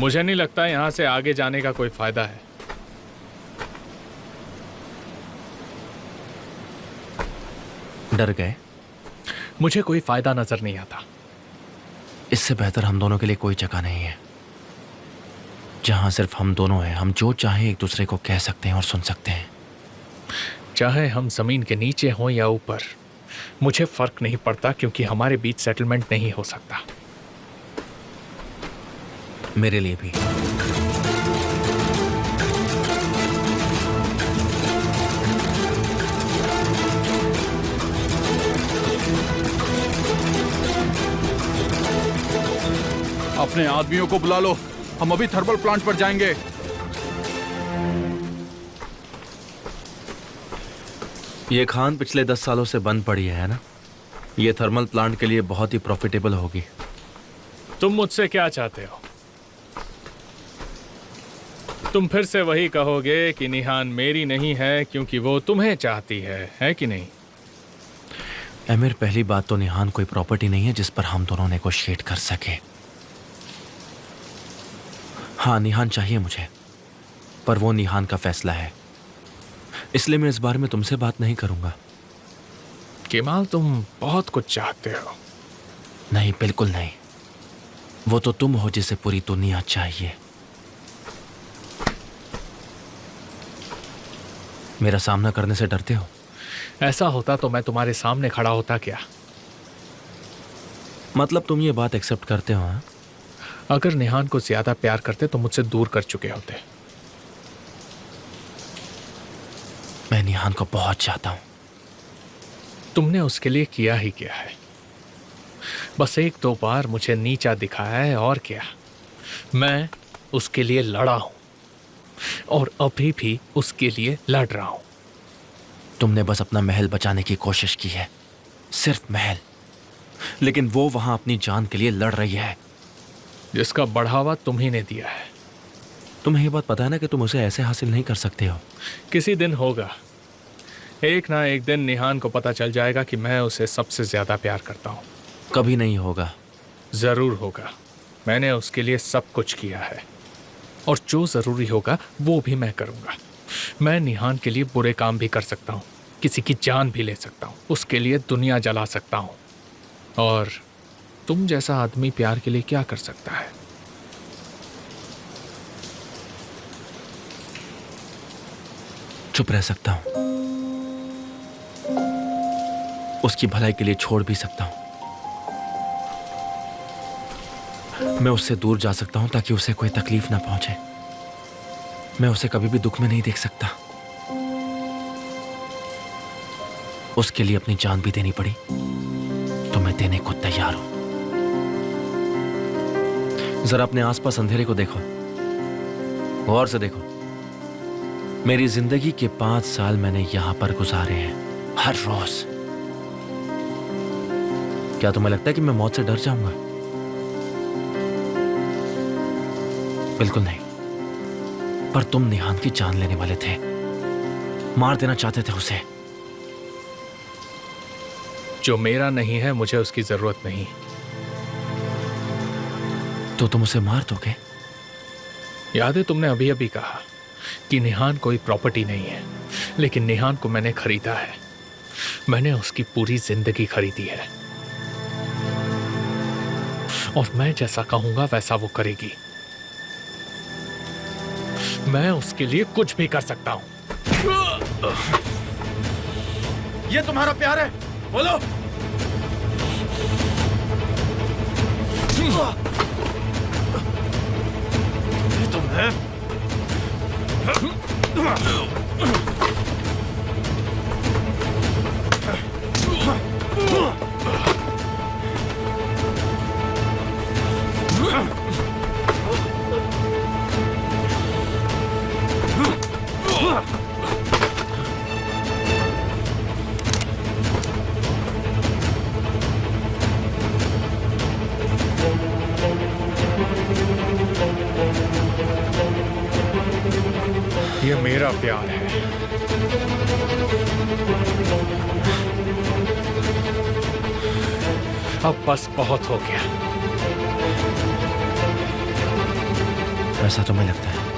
मुझे नहीं लगता यहाँ से आगे जाने का कोई फायदा है। डर गए? मुझे कोई फायदा नजर नहीं आता। इससे बेहतर हम दोनों के लिए कोई जगह नहीं है, जहां सिर्फ हम दोनों हैं। हम जो चाहे एक दूसरे को कह सकते हैं और सुन सकते हैं। चाहे हम जमीन के नीचे हों या ऊपर, मुझे फर्क नहीं पड़ता, क्योंकि हमारे बीच सेटलमेंट नहीं हो सकता। मेरे लिए भी। अपने आदमियों को बुला लो, हम अभी थर्मल प्लांट पर जाएंगे। ये खान पिछले 10 सालों से बंद पड़ी है ना? ये थर्मल प्लांट के लिए बहुत ही प्रॉफिटेबल होगी। तुम मुझसे क्या चाहते हो? तुम फिर से वही कहोगे कि निहान मेरी नहीं है क्योंकि वो तुम्हें चाहती है कि नहीं? अमीर, पहली बात तो निहान कोई प्रॉपर्टी नहीं है जिस पर हम दोनों नेगोशिएट कर सके। हाँ, निहान चाहिए मुझे, पर वो निहान का फैसला है, इसलिए मैं इस बारे में तुमसे बात नहीं करूंगा। केमाल, तुम बहुत कुछ चाहते हो। नहीं, बिल्कुल नहीं। वो तो तुम हो जिसे पूरी दुनिया चाहिए। मेरा सामना करने से डरते हो? ऐसा होता तो मैं तुम्हारे सामने खड़ा होता क्या? मतलब तुम ये बात एक्सेप्ट करते हो? हाँ? अगर निहान को ज्यादा प्यार करते तो मुझसे दूर कर चुके होते। मैं निहान को बहुत चाहता हूं। तुमने उसके लिए किया ही क्या है? बस 1-2 बार मुझे नीचा दिखाया है, और क्या। मैं उसके लिए लड़ा हूं और अभी भी उसके लिए लड़ रहा हूं। तुमने बस अपना महल बचाने की कोशिश की है, सिर्फ महल, लेकिन वो वहां अपनी जान के लिए लड़ रही है, जिसका बढ़ावा तुम ही ने दिया है। तुम्हें ये बात पता है ना कि तुम उसे ऐसे हासिल नहीं कर सकते हो। किसी दिन होगा, एक ना एक दिन निहान को पता चल जाएगा कि मैं उसे सबसे ज्यादा प्यार करता हूं। कभी नहीं होगा। जरूर होगा। मैंने उसके लिए सब कुछ किया है, और जो जरूरी होगा वो भी मैं करूंगा। मैं निहान के लिए बुरे काम भी कर सकता हूं, किसी की जान भी ले सकता हूं, उसके लिए दुनिया जला सकता हूं। और तुम जैसा आदमी प्यार के लिए क्या कर सकता है? चुप रह सकता हूं, उसकी भलाई के लिए छोड़ भी सकता हूं। मैं उससे दूर जा सकता हूं ताकि उसे कोई तकलीफ ना पहुंचे। मैं उसे कभी भी दुख में नहीं देख सकता। उसके लिए अपनी जान भी देनी पड़ी तो मैं देने को तैयार हूं। जरा अपने आसपास अंधेरे को देखो, गौर से देखो। मेरी जिंदगी के 5 साल मैंने यहां पर गुजारे हैं, हर रोज। क्या तुम्हें लगता है कि मैं मौत से डर जाऊंगा? बिल्कुल नहीं। पर तुम निहान की जान लेने वाले थे, मार देना चाहते थे उसे। जो मेरा नहीं है, मुझे उसकी जरूरत नहीं। तो तुम उसे मार दोगे? याद है तुमने अभी अभी कहा कि निहान कोई प्रॉपर्टी नहीं है, लेकिन निहान को मैंने खरीदा है। मैंने उसकी पूरी जिंदगी खरीदी है, और मैं जैसा कहूंगा वैसा वो करेगी। मैं उसके लिए कुछ भी कर सकता हूं। ये तुम्हारा प्यार है? बोलो। ये तुम है? ये मेरा प्यार है। अब बस बहुत हो गया। ऐसा तुम्हें लगता है?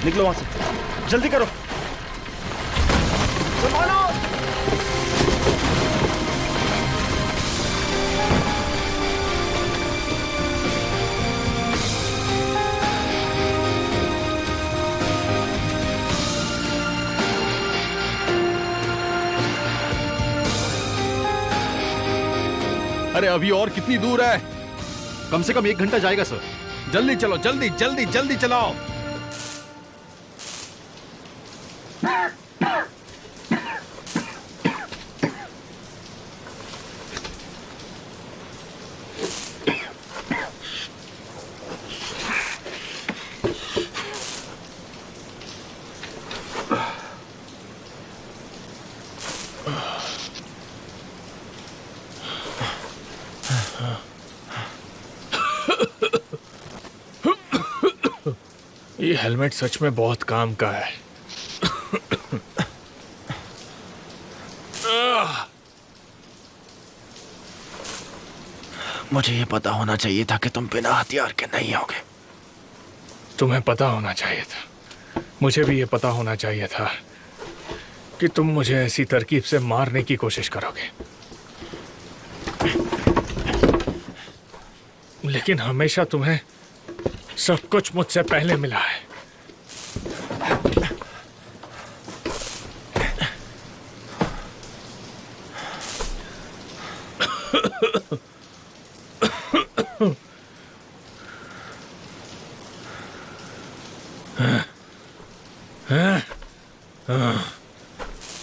निकलो वहां से, जल्दी करो। संभालो। अरे अभी और कितनी दूर है? कम से कम 1 घंटा जाएगा सर। जल्दी चलो, जल्दी जल्दी जल्दी चलाओ। ये हेलमेट सच में बहुत काम का है। मुझे ये पता होना चाहिए था कि तुम बिना हथियार के नहीं होगे। तुम्हें पता होना चाहिए था, मुझे भी ये पता होना चाहिए था कि तुम मुझे ऐसी तरकीब से मारने की कोशिश करोगे। लेकिन हमेशा तुम्हें सब कुछ मुझसे पहले मिला है।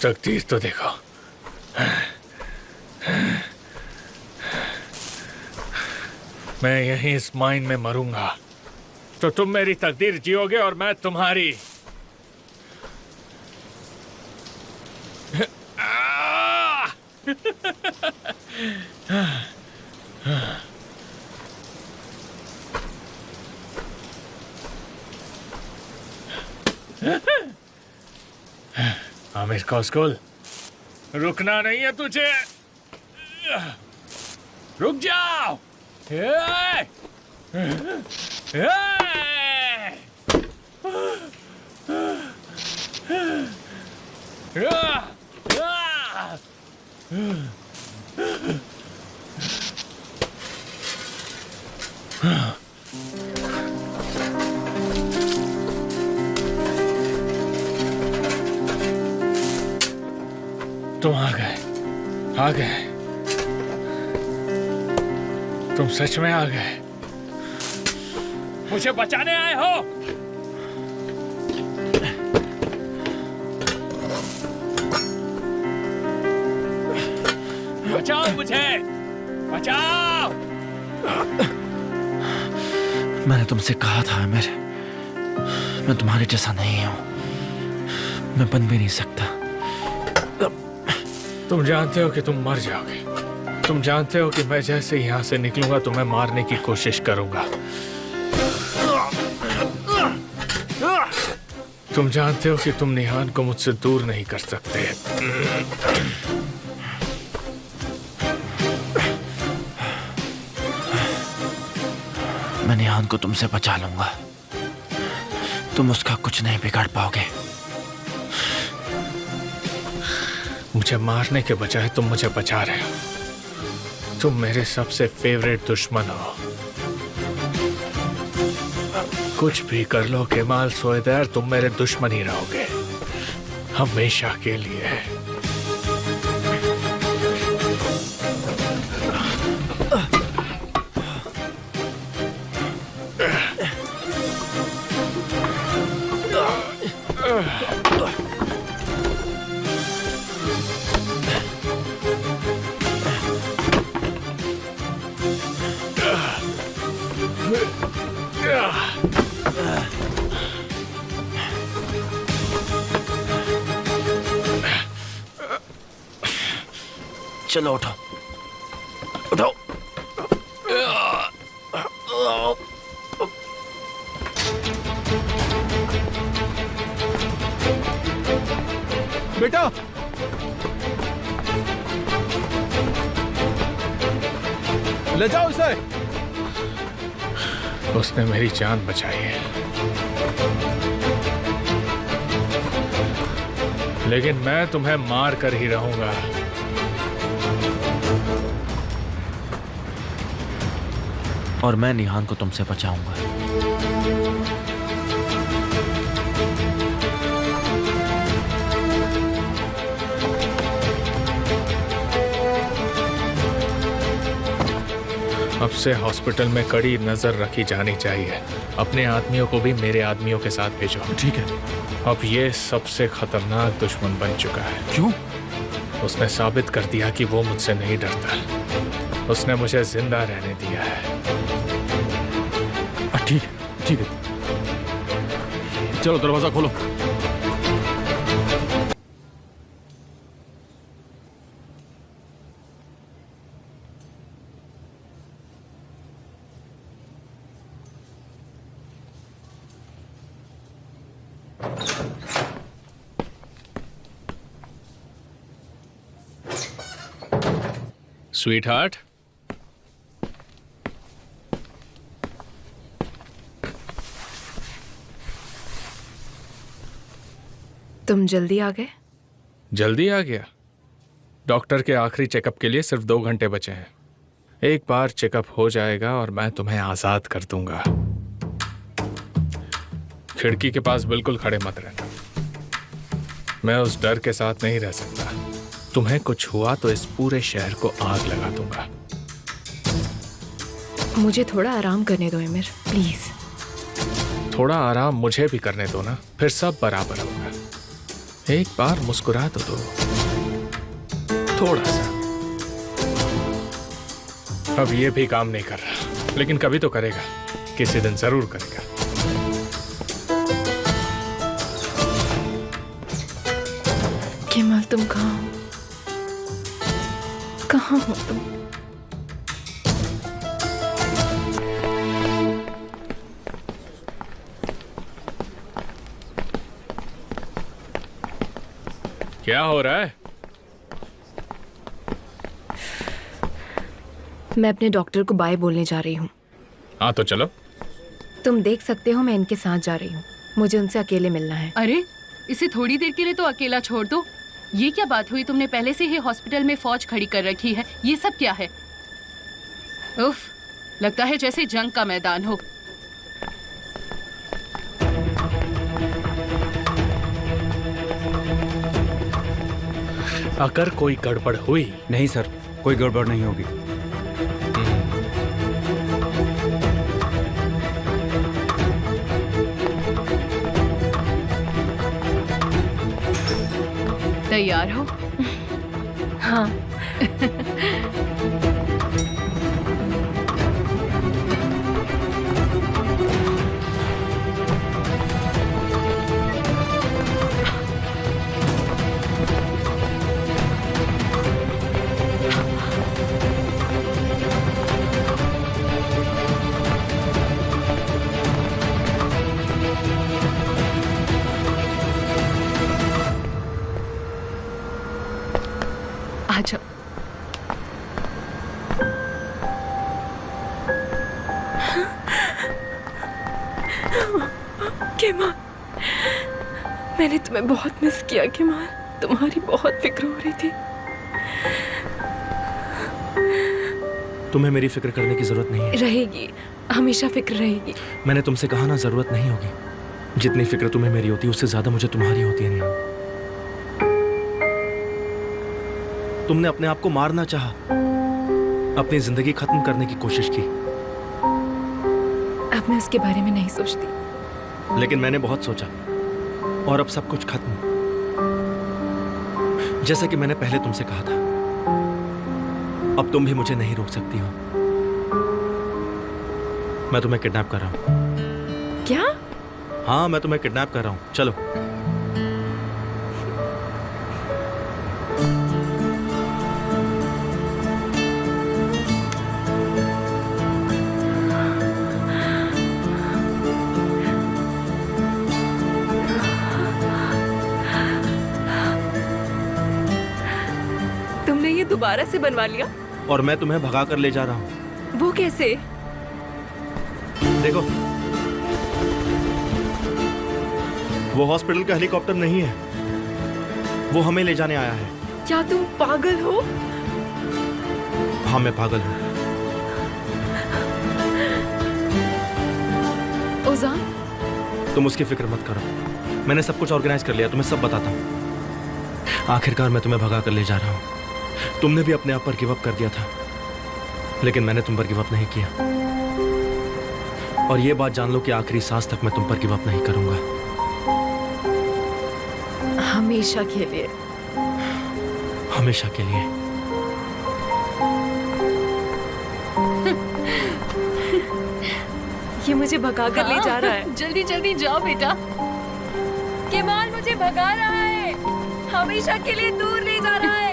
तकदीर तो देखो। मैं यहीं इस माइन में मरूंगा तो तुम मेरी तकदीर जियोगे और मैं तुम्हारी। आमिर कौस्कुल, रुकना नहीं है तुझे। रुक जाओ। तुम आ गए, आ गए। तुम सच में आ गए। मुझे बचाने आए हो। बचाओ मुझे, बचाओ। मैंने तुमसे कहा था आमिर, मैं तुम्हारे जैसा नहीं हूं। मैं बन भी नहीं सकता। तुम जानते हो कि तुम मर जाओगे। तुम जानते हो कि मैं जैसे यहाँ से निकलूंगा तुम्हें मारने की कोशिश करूंगा। तुम जानते हो कि तुम निहान को मुझसे दूर नहीं कर सकते। मैं निहान को तुमसे बचा लूंगा। तुम उसका कुछ नहीं बिगाड़ पाओगे। मुझे मारने के बजाय तुम मुझे बचा रहे हो। तुम मेरे सबसे फेवरेट दुश्मन हो। कुछ भी कर लो केमाल सोएदार, तुम मेरे दुश्मन ही रहोगे हमेशा के लिए। चलो उठो, उठो। बेटा, ले जाओ इसे। उसने मेरी जान बचाई है, लेकिन मैं तुम्हें मार कर ही रहूंगा। और मैं निहान को तुमसे बचाऊंगा। अब से हॉस्पिटल में कड़ी नजर रखी जानी चाहिए। अपने आदमियों को भी मेरे आदमियों के साथ भेजो। ठीक है। अब ये सबसे खतरनाक दुश्मन बन चुका है। क्यों? उसने साबित कर दिया कि वो मुझसे नहीं डरता। उसने मुझे जिंदा रहने दिया है। ठीक है, ठीक है। चलो दरवाजा खोलो। स्वीट हार्ट, तुम जल्दी आ गए। जल्दी आ गया। डॉक्टर के आखिरी चेकअप के लिए सिर्फ 2 घंटे बचे हैं। एक बार चेकअप हो जाएगा और मैं तुम्हें आजाद कर दूंगा। खिड़की के पास बिल्कुल खड़े मत रहना। मैं उस डर के साथ नहीं रह सकता। तुम्हें कुछ हुआ तो इस पूरे शहर को आग लगा दूंगा। मुझे थोड़ा आराम करने दो एमिर, प्लीज। थोड़ा आराम मुझे भी करने दो ना, फिर सब बराबर होगा। एक बार मुस्कुरा तो दो, थोड़ा सा। अब ये भी काम नहीं कर रहा, लेकिन कभी तो करेगा। किसी दिन जरूर करेगा। केमल, तुम कहाँ हो? कहाँ हो तुम? क्या हो रहा है? मैं अपने डॉक्टर को बाय बोलने जा रही हूँ। हाँ तो चलो। तुम देख सकते हो मैं इनके साथ जा रही हूँ। मुझे उनसे अकेले मिलना है। अरे, इसे थोड़ी देर के लिए तो अकेला छोड़ दो। ये क्या बात हुई? तुमने पहले से ही हॉस्पिटल में फौज खड़ी कर रखी है। ये सब क्या है? उफ, लगता है जैसे जंग का मैदान हो। अगर कोई गड़बड़ हुई। नहीं सर, कोई गड़बड़ नहीं होगी। तैयार हो? हाँ। आ जाओ। केमाल, मैंने तुम्हें बहुत मिस किया केमाल। तुम्हारी बहुत फिक्र हो रही थी। तुम्हें मेरी फिक्र करने की जरूरत नहीं है। रहेगी, हमेशा फिक्र रहेगी। मैंने तुमसे कहा ना, जरूरत नहीं होगी। जितनी फिक्र तुम्हें मेरी होती है उससे ज्यादा मुझे तुम्हारी होती है निहान। तुमने अपने आप को मारना चाहा, अपनी जिंदगी खत्म करने की कोशिश की। अब मैं उसके बारे में नहीं सोचती। लेकिन मैंने बहुत सोचा और अब सब कुछ खत्म। जैसा कि मैंने पहले तुमसे कहा था, अब तुम भी मुझे नहीं रोक सकती हो। मैं तुम्हें किडनैप कर रहा हूं। क्या? हाँ, मैं तुम्हें किडनैप कर रहा हूं। चलो। दोबारा से बनवा लिया? और मैं तुम्हें भगा कर ले जा रहा हूँ। वो कैसे? देखो, वो हॉस्पिटल का हेलीकॉप्टर नहीं है, वो हमें ले जाने आया है। क्या तुम पागल हो? हाँ, मैं पागल हूँ। ओजान, तुम उसकी फिक्र मत करो, मैंने सब कुछ ऑर्गेनाइज कर लिया, तुम्हें सब बताता हूँ। आखिरकार मैं तुम्हें भगा कर ले जा रहा हूँ। तुमने भी अपने आप पर गिव अप कर दिया था, लेकिन मैंने तुम पर गिव अप नहीं किया। और ये बात जान लो कि आखिरी सांस तक मैं तुम पर गिव अप नहीं करूंगा। हमेशा के लिए। हमेशा के लिए। ये मुझे भगा कर ले जा रहा है। जल्दी जल्दी जाओ बेटा। केमाल मुझे भगा रहा है, हमेशा के लिए दूर ले जा रहा है।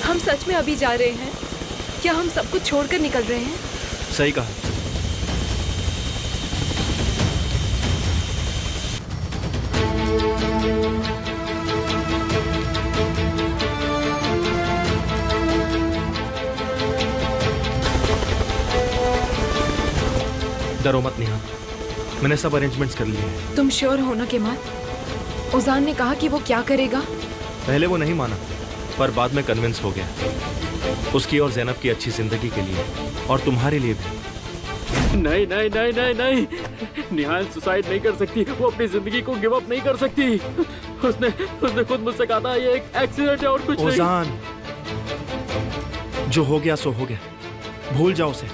हम सच में अभी जा रहे हैं? क्या हम सब कुछ छोड़कर निकल रहे हैं? सही कहा। डरो मत नेहा, मैंने सब अरेंजमेंट्स कर लिए हैं। तुम श्योर हो ना केमाल? ओजान ने कहा कि वो क्या करेगा? पहले वो नहीं माना, पर बाद में कन्विंस हो गया। उसकी और ज़ैनब की अच्छी जिंदगी के लिए, और तुम्हारे लिए भी। नहीं नहीं नहीं नहीं नहीं, निहाल सुसाइड नहीं कर सकती, वो अपनी जिंदगी को गिव अप नहीं कर सकती। उसने खुद मुझसे कहा था ये एक एक्सीडेंट है और कुछ नहीं। ओजान, जो हो गया सो हो गया, भूल जाओ उसे।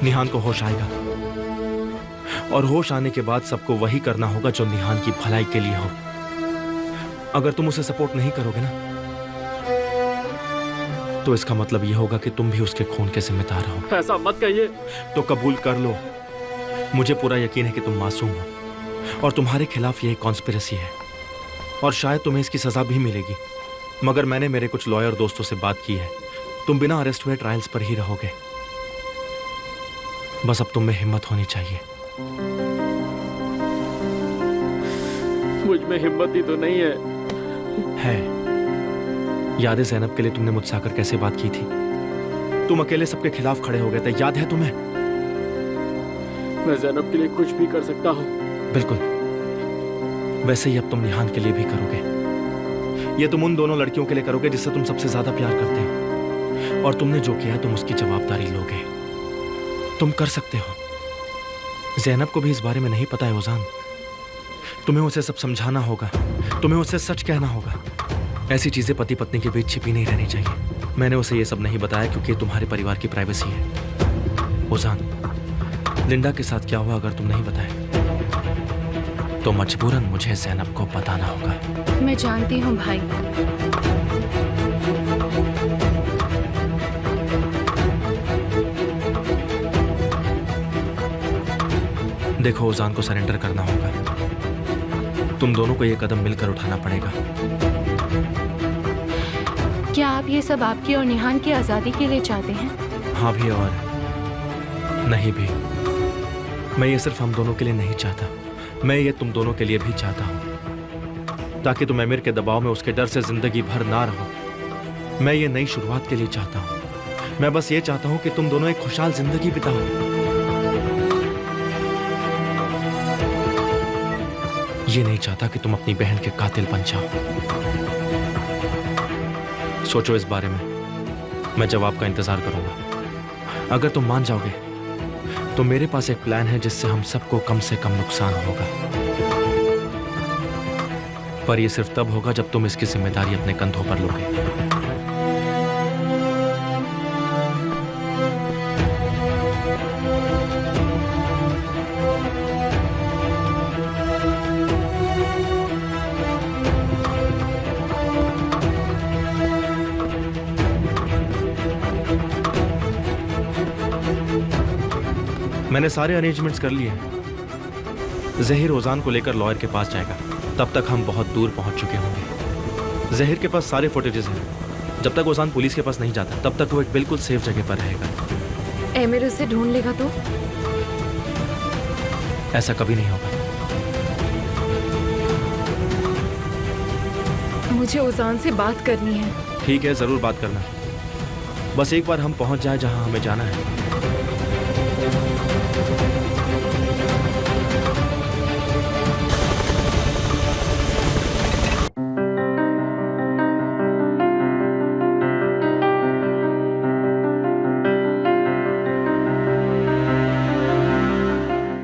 निहान को होश आएगा, और होश आने के बाद सबको वही करना होगा जो निहान की भलाई के लिए हो। अगर तुम उसे सपोर्ट नहीं करोगे ना, तो इसका मतलब यह होगा कि तुम भी उसके खून के जिम्मेदार हो। ऐसा मत कहिए। तो कबूल कर लो, मुझे पूरा यकीन है कि तुम मासूम हो, और तुम्हारे खिलाफ यह कॉन्स्पिरेसी है, और शायद तुम्हें इसकी सजा भी मिलेगी। मगर मैंने मेरे कुछ लॉयर दोस्तों से बात की है, तुम बिना अरेस्ट हुए ट्रायल्स पर ही रहोगे। बस अब तुम में हिम्मत होनी चाहिए। मुझ में हिम्मत ही तो नहीं है। याद है ज़ैनब के लिए तुमने मुझसे आकर कैसे बात की थी? तुम अकेले सबके खिलाफ खड़े हो गए थे, याद है तुम्हें? मैं ज़ैनब के लिए कुछ भी कर सकता हूँ। बिल्कुल, वैसे ही अब तुम निहान के लिए भी करोगे। ये तुम उन दोनों लड़कियों के लिए करोगे जिससे तुम सबसे ज्यादा प्यार करते हो, और तुमने जो किया तुम उसकी जवाबदारी लोगे। तुम कर सकते हो। ज़ैनब को भी इस बारे में नहीं पता है ओजान। तुम्हें उसे सब समझाना होगा, तुम्हें उसे सच कहना होगा। ऐसी चीजें पति पत्नी के बीच छिपी नहीं रहनी चाहिए। मैंने उसे ये सब नहीं बताया क्योंकि ये तुम्हारे परिवार की प्राइवेसी है। ओजान, लिंडा के साथ क्या हुआ अगर तुम नहीं बताए तो मजबूरन मुझे ज़ैनब को बताना होगा। मैं जानती हूँ भाई। देखो, ओजान को सरेंडर करना होगा। तुम दोनों को ये कदम मिलकर उठाना पड़ेगा। क्या आप ये सब आपकी और निहान की आज़ादी के लिए चाहते हैं? हाँ भी और नहीं भी। मैं ये सिर्फ हम दोनों के लिए नहीं चाहता, मैं ये तुम दोनों के लिए भी चाहता हूँ, ताकि तुम अमीर के दबाव में उसके डर से जिंदगी भर ना रहो। मैं ये नई शुरुआत के लिए चाहता हूँ, मैं बस ये चाहता हूं कि तुम दोनों एक खुशहाल जिंदगी बिताओ। ये नहीं चाहता कि तुम अपनी बहन के कातिल बन जाओ। सोचो इस बारे में, मैं जवाब का इंतजार करूंगा। अगर तुम मान जाओगे तो मेरे पास एक प्लान है जिससे हम सबको कम से कम नुकसान होगा। पर यह सिर्फ तब होगा जब तुम इसकी जिम्मेदारी अपने कंधों पर लोगे। मैंने सारे अरेंजमेंट्स कर लिए हैं। जहीर ओजान को लेकर लॉयर के पास जाएगा। तब तक हम बहुत दूर पहुंच चुके होंगे। जहीर के पास सारे फुटेजेस हैं। जब तक ओजान पुलिस के पास नहीं जाता तब तक वो एक बिल्कुल सेफ जगह पर रहेगा। एमिर उसे ढूंढ लेगा तो? ऐसा कभी नहीं होगा। मुझे ओजान से बात करनी है। ठीक है, जरूर बात करना। बस एक बार हम पहुंच जाए जहां हमें जाना है।